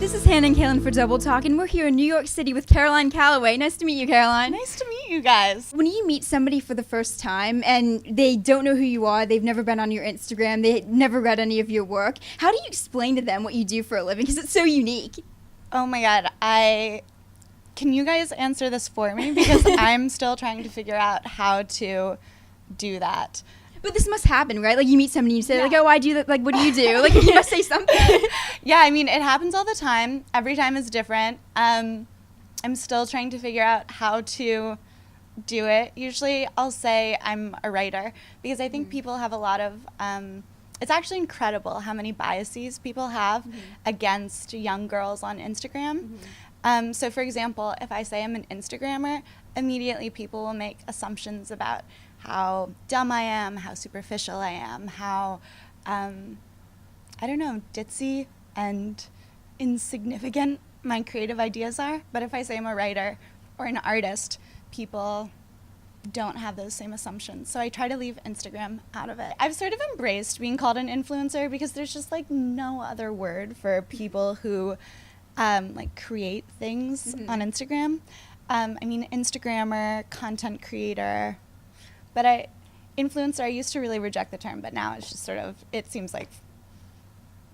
This is Hannah and Cailin for Double Talk, and we're here in New York City with Calloway. Nice to meet you, Caroline. Nice to meet you guys. When you meet somebody for the first time and they don't know who you are, they've never been on your Instagram, they never read any of your work, how do you explain to them what you do for a living? Because it's so unique. Oh my God, can you guys answer this for me? Because I'm still trying to figure out how to do that. But this must happen, right? Like you meet somebody and you say, Yeah. like, oh, I do that. Like, what do you do? Like, you must say something. Yeah, I mean, it happens all the time. Every time is different. I'm still trying to figure out how to do it. Usually I'll say I'm a writer because I think people have a lot of, it's actually incredible how many biases people have against young girls on Instagram. So for example, if I say I'm an Instagrammer, immediately people will make assumptions about how dumb I am, how superficial I am, how, I don't know, ditzy and insignificant my creative ideas are. But if I say I'm a writer or an artist, people don't have those same assumptions. So I try to leave Instagram out of it. I've sort of embraced being called an influencer because there's just like no other word for people who like create things on Instagram. I mean, Instagrammer, content creator, but influencer, I used to really reject the term, but now it's just sort of, it seems like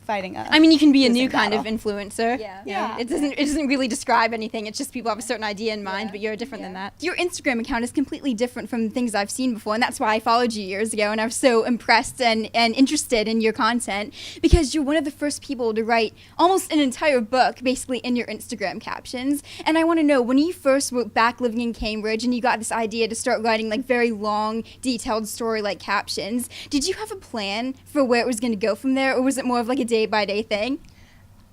fighting a I mean, you can be a new losing kind of battle. influencer. Yeah. It doesn't really describe anything. It's just people have a certain idea in mind, but you're different than that. Your Instagram account is completely different from things I've seen before, and that's why I followed you years ago, and I was so impressed and interested in your content because you're one of the first people to write almost an entire book basically in your Instagram captions. And I want to know, when you first were back living in Cambridge and you got this idea to start writing like very long, detailed story-like captions, did you have a plan for where it was going to go from there, or was it more of like a day-by-day thing?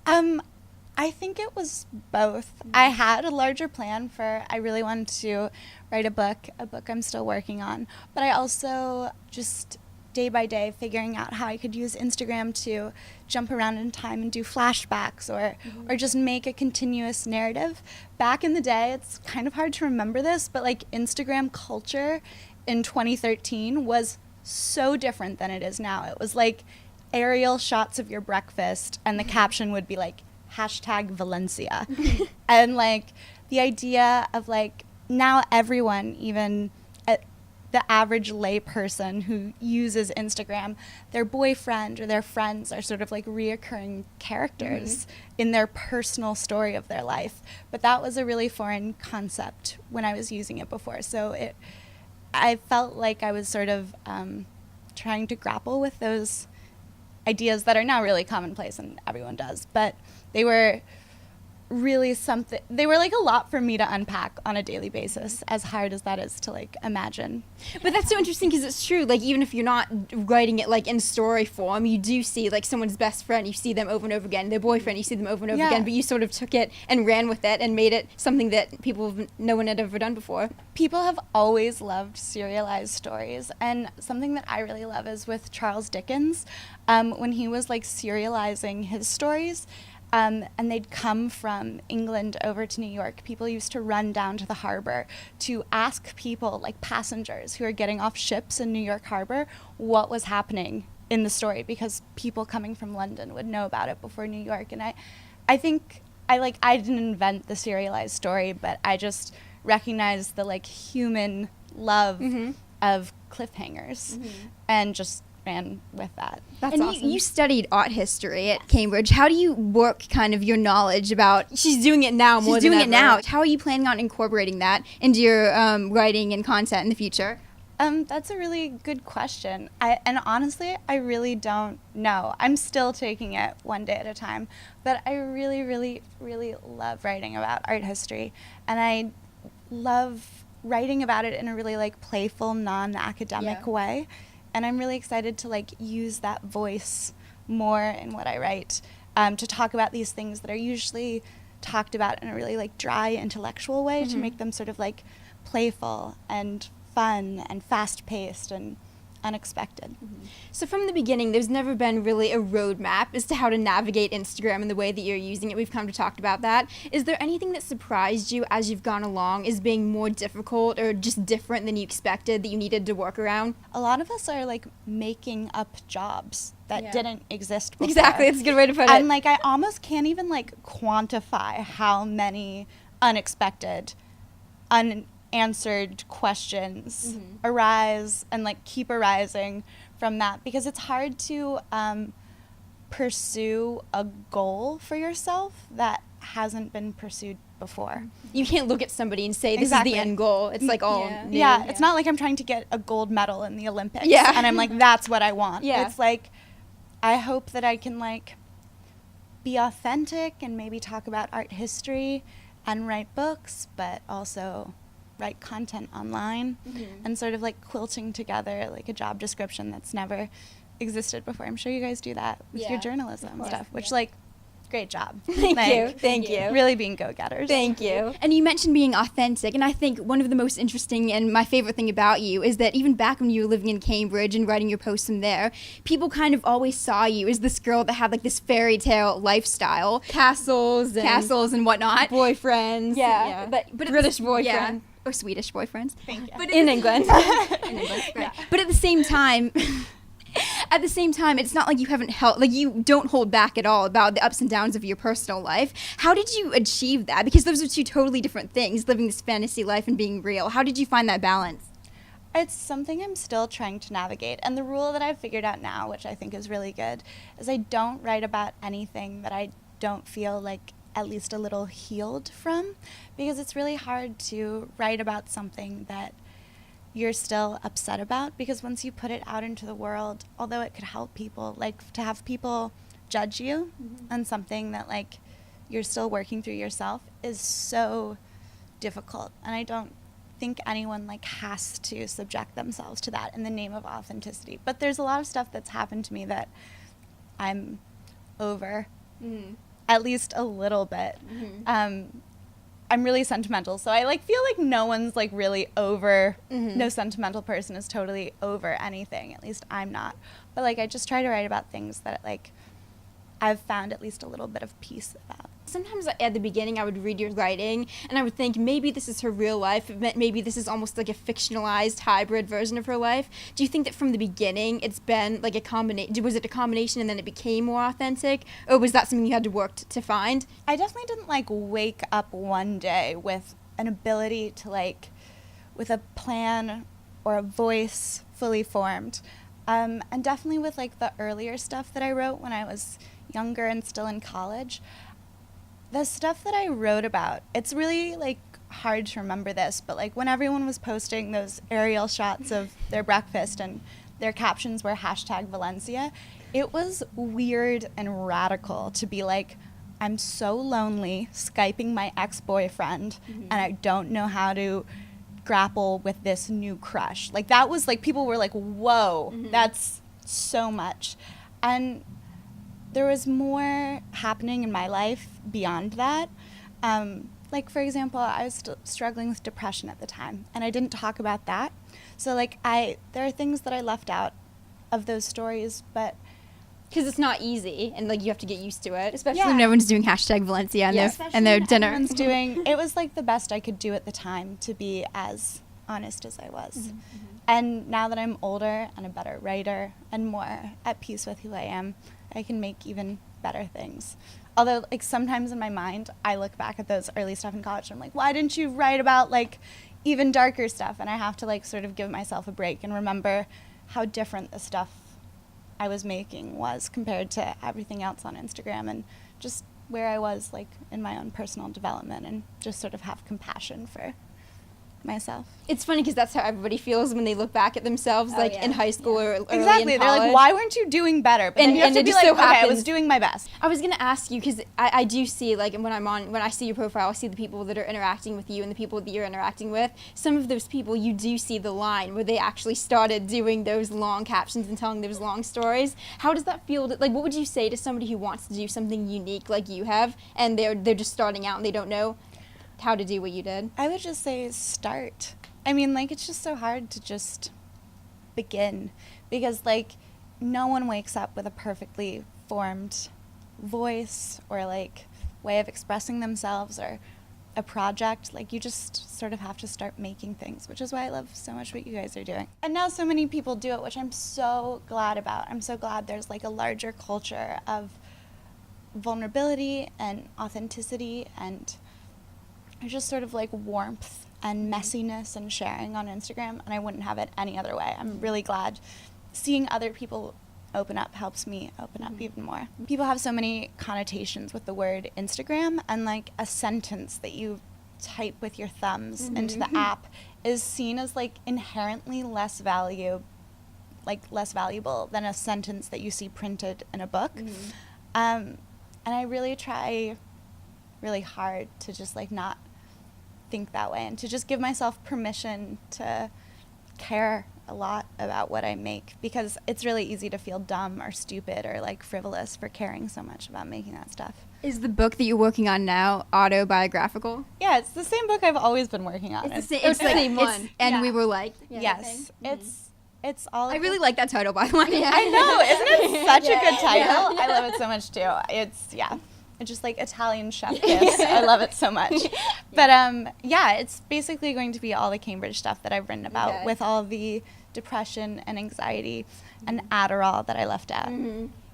I think it was both. I had a larger plan I really wanted to write a book I'm still working on, but I also just day by day figuring out how I could use Instagram to jump around in time and do flashbacks or just make a continuous narrative. Back in the day, it's kind of hard to remember this, but like Instagram culture in 2013 was so different than it is now. It was like aerial shots of your breakfast and the caption would be like #Valencia. And like the idea of like now everyone, even the average lay person who uses Instagram, their boyfriend or their friends are sort of like reoccurring characters in their personal story of their life. But that was a really foreign concept when I was using it before. So I felt like I was sort of trying to grapple with those ideas that are now really commonplace and everyone does, but they were really they were like a lot for me to unpack on a daily basis, as hard as that is to like imagine. But that's so interesting because it's true, like even if you're not writing it like in story form, you do see like someone's best friend, you see them over and over again, their boyfriend, you see them over and over again, but you sort of took it and ran with it and made it something that no one had ever done before. People have always loved serialized stories, and something that I really love is with Charles Dickens, when he was like serializing his stories, and they'd come from England over to New York. People used to run down to the harbor to ask people, like passengers who are getting off ships in New York Harbor, what was happening in the story, because people coming from London would know about it before New York. And I think I didn't invent the serialized story, but I just recognized the like human love of cliffhangers and just ran with that. That's awesome. You studied art history at Cambridge. How do you work kind of your knowledge about... She's doing it now more than ever. She's doing it now. How are you planning on incorporating that into your writing and content in the future? That's a really good question. And honestly, I really don't know. I'm still taking it one day at a time. But I really, really, really love writing about art history. And I love writing about it in a really like playful, non-academic way. And I'm really excited to like use that voice more in what I write, to talk about these things that are usually talked about in a really like dry intellectual way, to make them sort of like playful and fun and fast-paced and unexpected. So from the beginning, there's never been really a roadmap as to how to navigate Instagram and the way that you're using it. We've kind of talked about that. Is there anything that surprised you as you've gone along as being more difficult or just different than you expected that you needed to work around? A lot of us are like making up jobs that didn't exist before. Exactly, that's a good way to put it. And like I almost can't even like quantify how many unexpected, unanswered questions arise and like keep arising from that, because it's hard to pursue a goal for yourself that hasn't been pursued before. You can't look at somebody and say, this is the end goal. It's like all new. Yeah, it's not like I'm trying to get a gold medal in the Olympics. Yeah. And I'm like, that's what I want. Yeah. It's like, I hope that I can like be authentic and maybe talk about art history and write books, but also write content online and sort of like quilting together like a job description that's never existed before. I'm sure you guys do that with your journalism stuff, which like, great job. Thank you. Really being go-getters. Thank you. And you mentioned being authentic, and I think one of the most interesting and my favorite thing about you is that even back when you were living in Cambridge and writing your posts from there, people kind of always saw you as this girl that had like this fairy tale lifestyle. Castles and whatnot. Boyfriends. Yeah. But British boyfriend. Or Swedish boyfriends. Thank you. But In England. in England, right. But at the same time, it's not like you haven't you don't hold back at all about the ups and downs of your personal life. How did you achieve that? Because those are two totally different things, living this fantasy life and being real. How did you find that balance? It's something I'm still trying to navigate. And the rule that I've figured out now, which I think is really good, is I don't write about anything that I don't feel like at least a little healed from, because it's really hard to write about something that you're still upset about, because once you put it out into the world, although it could help people, like to have people judge you on something that like you're still working through yourself is so difficult. And I don't think anyone like has to subject themselves to that in the name of authenticity. But there's a lot of stuff that's happened to me that I'm over, at least a little bit. I'm really sentimental, so I like feel like no one's like really over, no sentimental person is totally over anything, at least I'm not. But like I just try to write about things that like I've found at least a little bit of peace about. Sometimes at the beginning I would read your writing and I would think maybe this is her real life, maybe this is almost like a fictionalized hybrid version of her life. Do you think that from the beginning it's been like a combination? Was it a combination and then it became more authentic, or was that something you had to work to find? I definitely didn't like wake up one day with an ability to like, with a plan or a voice fully formed. And definitely with like the earlier stuff that I wrote when I was younger and still in college, the stuff that I wrote about, it's really like hard to remember this, but like when everyone was posting those aerial shots of their breakfast and their captions were #Valencia, it was weird and radical to be like, I'm so lonely Skyping my ex-boyfriend and I don't know how to grapple with this new crush. Like that was like, people were like, whoa, that's so much. And there was more happening in my life beyond that. Like, for example, I was struggling with depression at the time, and I didn't talk about that. So, like, there are things that I left out of those stories, but... Because it's not easy, and, like, you have to get used to it, especially when everyone's doing #Valencia and their dinner. It was, like, the best I could do at the time to be as honest as I was. And now that I'm older and a better writer and more at peace with who I am, I can make even better things. Although, like, sometimes in my mind, I look back at those early stuff in college and I'm like, why didn't you write about, like, even darker stuff? And I have to, like, sort of give myself a break and remember how different the stuff I was making was compared to everything else on Instagram, and just where I was, like, in my own personal development, and just sort of have compassion for myself. It's funny because that's how everybody feels when they look back at themselves, in high school or early Exactly. in They're college. like, why weren't you doing better? But then you have to be like, okay, I was doing my best. I was gonna ask you because I do see, like, when I see your profile, I see the people that are interacting with you and the people that you're interacting with. Some of those people, you do see the line where they actually started doing those long captions and telling those long stories. How does that feel? Like, what would you say to somebody who wants to do something unique like you have, and they're just starting out and they don't know how to do what you did? I would just say start. I mean, like, it's just so hard to just begin, because like no one wakes up with a perfectly formed voice or like way of expressing themselves or a project. Like you just sort of have to start making things, which is why I love so much what you guys are doing. And now so many people do it, which I'm so glad about. I'm so glad there's like a larger culture of vulnerability and authenticity, and there's just sort of like warmth and messiness and sharing on Instagram, and I wouldn't have it any other way. I'm really glad seeing other people open up helps me open up even more. People have so many connotations with the word Instagram, and like a sentence that you type with your thumbs into the app is seen as like inherently less valuable than a sentence that you see printed in a book. And I really try really hard to just like not think that way and to just give myself permission to care a lot about what I make, because it's really easy to feel dumb or stupid or like frivolous for caring so much about making that stuff. Is the book that you're working on now autobiographical? Yeah, it's the same book I've always been working on. It's the same one. And yeah. we were like, yes, it's all. I really like that title, by the way. I know, isn't it such a good title? I love it so much too. It's just like Italian chef kiss. I love it so much. But it's basically going to be all the Cambridge stuff that I've written about with all the depression and anxiety and Adderall that I left out.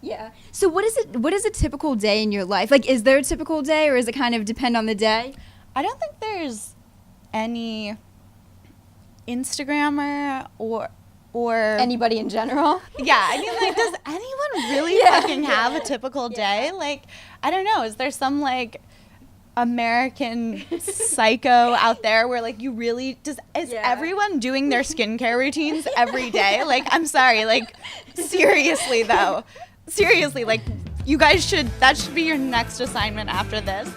Yeah. So what is a typical day in your life? Like, is there a typical day, or does it kind of depend on the day? I don't think there's any Instagrammer or anybody in general. Yeah, I mean, like, does anyone really fucking have a typical day? Like, I don't know. Is there some like American psycho out there where like you really is everyone doing their skincare routines every day? Like, I'm sorry, like seriously though. Seriously, like you guys that should be your next assignment after this.